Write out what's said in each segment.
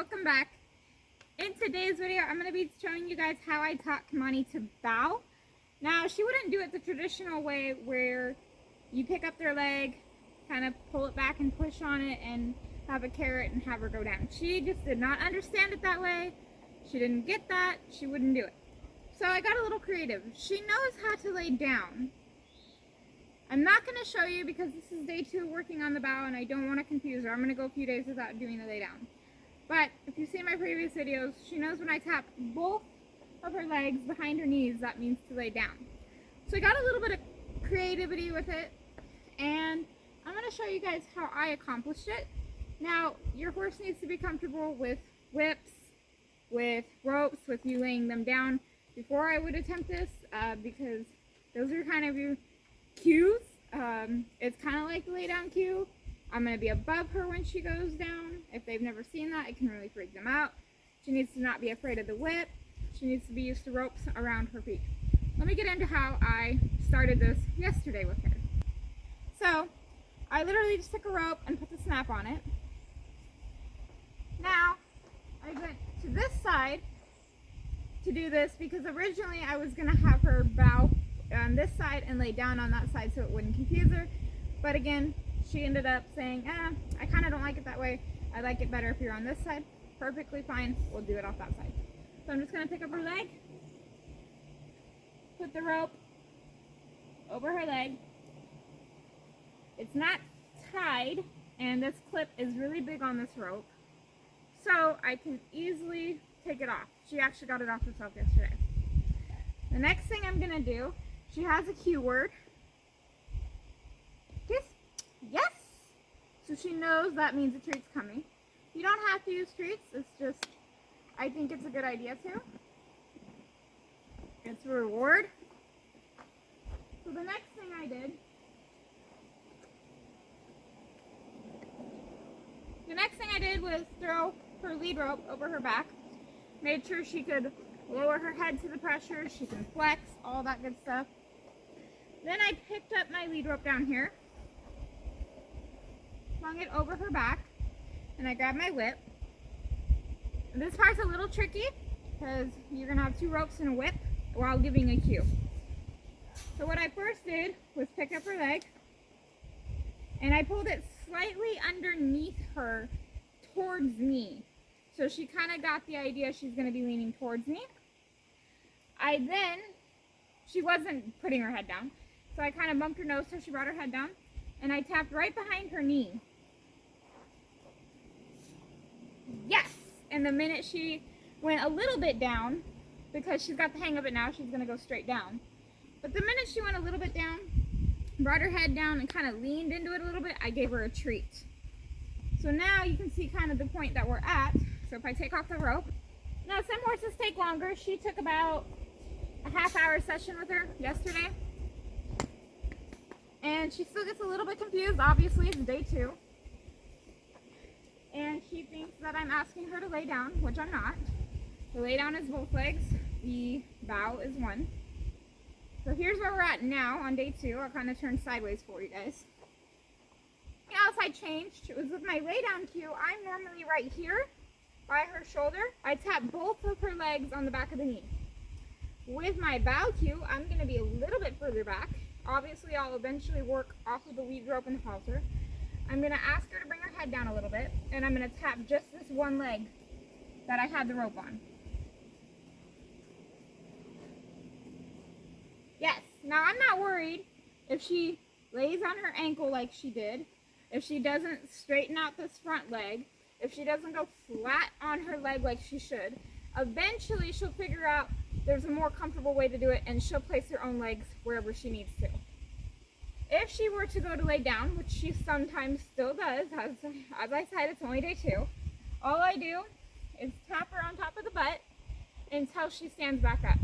welcome back. In today's video, I'm going to be showing you guys how I taught Kimani to bow. Now, she wouldn't do it the traditional way where you pick up their leg, kind of pull it back and push on it and have a carrot and have her go down. She just did not understand it that way. She didn't get that. She wouldn't do it. So I got a little creative. She knows how to lay down. I'm not going to show you because this is day 2 working on the bow and I don't want to confuse her. I'm going to go a few days without doing the lay down. But if you see my previous videos, she knows when I tap both of her legs behind her knees, that means to lay down. So I got a little bit of creativity with it and I'm going to show you guys how I accomplished it. Now, your horse needs to be comfortable with whips, with ropes, with you laying them down before I would attempt this because those are kind of your cues. It's kind of like the lay down cue. I'm going to be above her when she goes down. If they've never seen that, it can really freak them out. She needs to not be afraid of the whip. She needs to be used to ropes around her feet. Let me get into how I started this yesterday with her. So, I literally just took a rope and put the snap on it. Now, I went to this side to do this because originally I was going to have her bow on this side and lay down on that side so it wouldn't confuse her. But again, she ended up saying, I kind of don't like it that way. I like it better if you're on this side. Perfectly fine. We'll do it off that side. So I'm just going to pick up her leg, put the rope over her leg. It's not tied, and this clip is really big on this rope, so I can easily take it off. She actually got it off herself yesterday. The next thing I'm going to do, she has a cue word. Kiss. Yes. So she knows that means a treat's coming. You don't have to use treats. It's just, I think it's a good idea to. It's a reward. So the next thing I did, was throw her lead rope over her back. Made sure she could lower her head to the pressure. She can flex, all that good stuff. Then I picked up my lead rope down here, flung it over her back, and I grabbed my whip. This part's a little tricky because you're going to have 2 ropes and a whip while giving a cue. So what I first did was pick up her leg, and I pulled it slightly underneath her towards me. So she kind of got the idea she's going to be leaning towards me. She wasn't putting her head down, so I kind of bumped her nose so she brought her head down, and I tapped right behind her knee. Yes! And the minute she went a little bit down, because she's got the hang of it now, she's going to go straight down. But the minute she went a little bit down, brought her head down and kind of leaned into it a little bit, I gave her a treat. So now you can see kind of the point that we're at. So if I take off the rope, now some horses take longer. She took about a half-hour session with her yesterday. And she still gets a little bit confused. Obviously, it's day 2. And she thinks that I'm asking her to lay down, which I'm not. The lay down is both legs. The bow is one. So here's where we're at now on day 2. I'll kind of turn sideways for you guys. The outside changed. It was with my lay down cue. I'm normally right here by her shoulder. I tap both of her legs on the back of the knee. With my bow cue, I'm going to be a little bit further back. Obviously, I'll eventually work off of the lead rope and the halter. I'm going to ask her to bring her head down a little bit, and I'm going to tap just this one leg that I had the rope on. Yes. Now, I'm not worried if she lays on her ankle like she did, if she doesn't straighten out this front leg, if she doesn't go flat on her leg like she should. Eventually, she'll figure out there's a more comfortable way to do it, and she'll place her own legs wherever she needs to. If she were to go to lay down, which she sometimes still does, as I said, it's only day 2, all I do is tap her on top of the butt until she stands back up.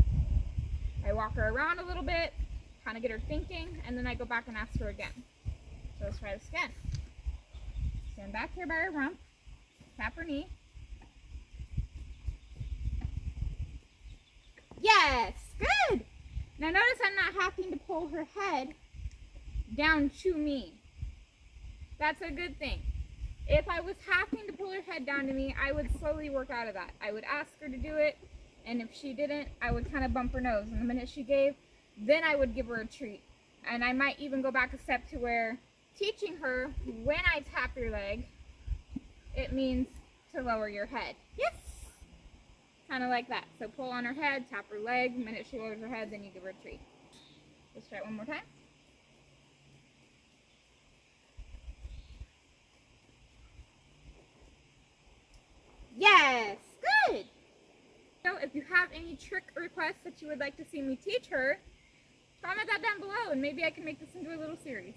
I walk her around a little bit, kind of get her thinking, and then I go back and ask her again. So let's try this again. Stand back here by her rump, tap her knee. Yes, good. Now notice I'm not having to pull her head down to me. That's a good thing. If I was having to pull her head down to me, I would slowly work out of that. I would ask her to do it, and if she didn't, I would kind of bump her nose. And the minute she gave, then I would give her a treat. And I might even go back a step to where teaching her, when I tap your leg, it means to lower your head. Yes! Kind of like that. So pull on her head, tap her leg. The minute she lowers her head, then you give her a treat. Let's try it one more time. Yes! Good! So if you have any trick requests that you would like to see me teach her, comment that down below and maybe I can make this into a little series.